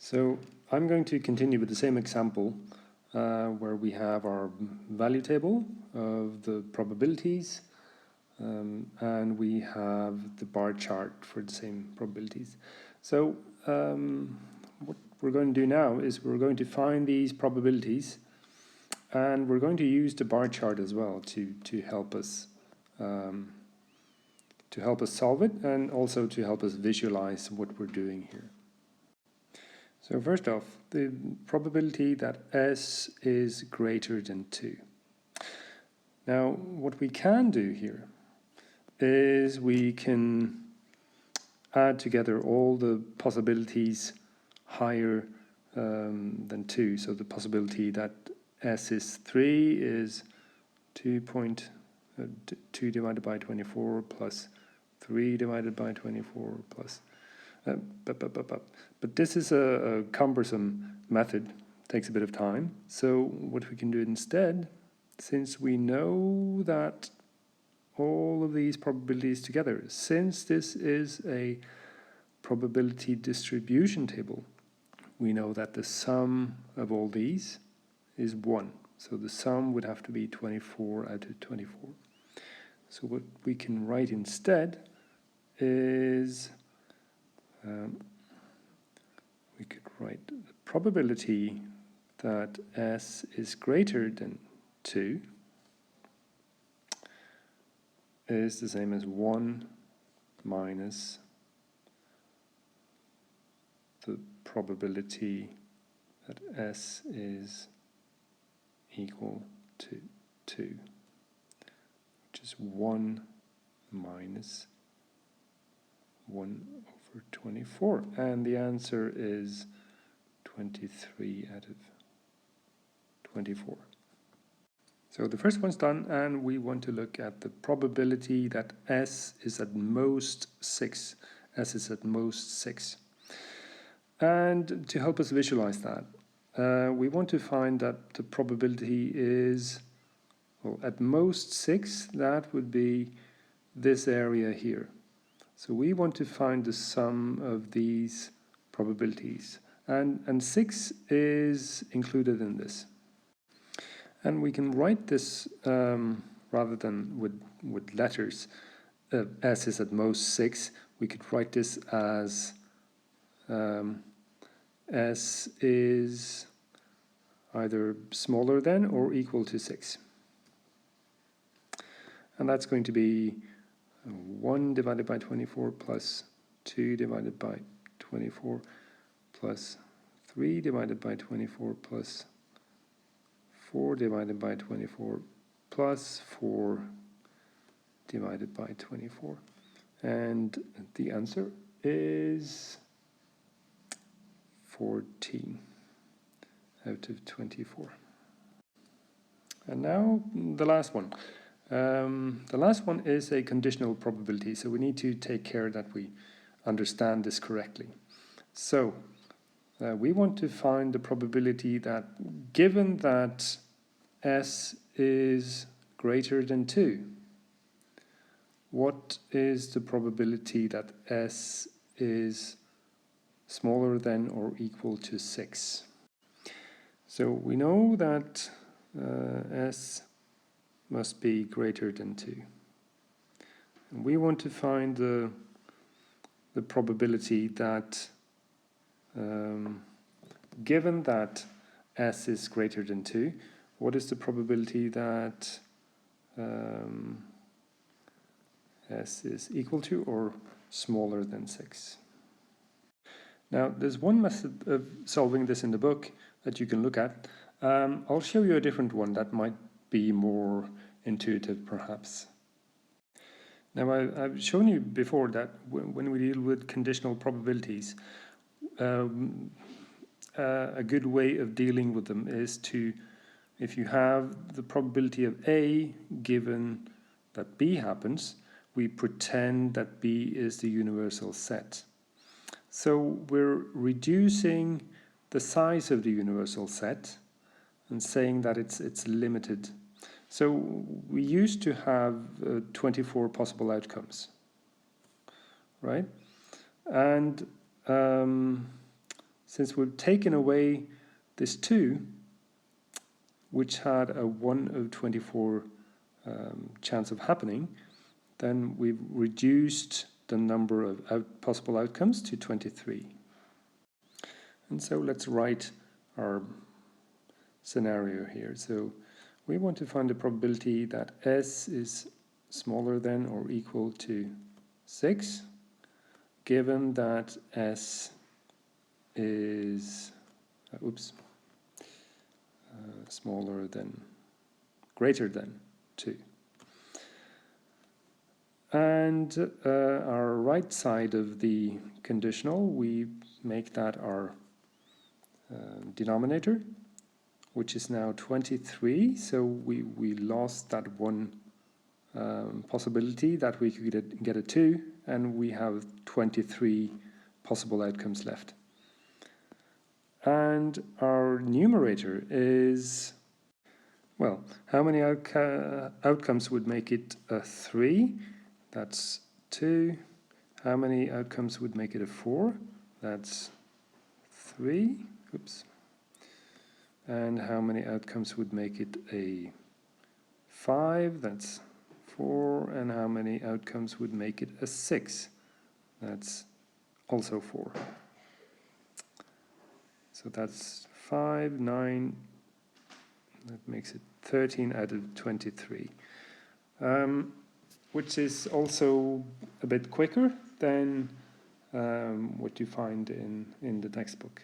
So I'm going to continue with the same example where we have our value table of the probabilities and we have the bar chart for the same probabilities. So what we're going to do now is we're going to find these probabilities and we're going to use the bar chart as well to help us solve it and also to help us visualize what we're doing here. So first off, the probability that S is greater than 2. Now, what we can do here is we can add together all the possibilities higher than 2. So the possibility that S is 3 is 2 divided by 24 plus 3 divided by 24 plus but this is a cumbersome method, takes a bit of time. So what we can do instead, since we know that all of these probabilities together, since this is a probability distribution table, we know that the sum of all these is 1. So the sum would have to be 24 out of 24. So what we can write instead is we could write the probability that S is greater than 2 is the same as 1 minus the probability that S is equal to 2, which is 1 minus 1 over 24, and the answer is 23 out of 24. So the first one's done, and we want to look at the probability that S is at most 6. S is at most 6. And to help us visualize that, we want to find that the probability is, well, at most 6, that would be this area here. So we want to find the sum of these probabilities, and 6 is included in this. And we can write this rather than with letters. S is at most 6. We could write this as S is either smaller than or equal to 6. And that's going to be 1 divided by 24 plus 2 divided by 24 plus 3 divided by 24 plus 4 divided by 24 plus 4 divided by 24. And the answer is 14 out of 24. And now the last one. The last one is a conditional probability, so we need to take care that we understand this correctly. So we want to find the probability that given that S is greater than 2, what is the probability that S is smaller than or equal to 6? So we know that S must be greater than 2. And we want to find the probability that given that S is greater than 2, what is the probability that S is equal to or smaller than 6? Now, there's one method of solving this in the book that you can look at. I'll show you a different one that might be more intuitive, perhaps. Now, I've shown you before that when we deal with conditional probabilities, a good way of dealing with them is to, if you have the probability of A given that B happens, we pretend that B is the universal set. So we're reducing the size of the universal set and saying that it's limited. So we used to have 24 possible outcomes, right? And since we've taken away this 2, which had a 1 of 24 chance of happening, then we've reduced the number of possible outcomes to 23. And so let's write our scenario here. So we want to find the probability that S is smaller than or equal to 6, given that S is smaller than, greater than 2. And our right side of the conditional, we make that our denominator, which is now 23. So we lost that one possibility that we could get a 2, and we have 23 possible outcomes left. And our numerator is, well, how many outcomes would make it a 3? That's 2. How many outcomes would make it a 4? That's 3. Oops. And how many outcomes would make it a 5? That's 4. And how many outcomes would make it a 6? That's also 4. So that's 5, 9, that makes it 13 out of 23, which is also a bit quicker than what you find in the textbook.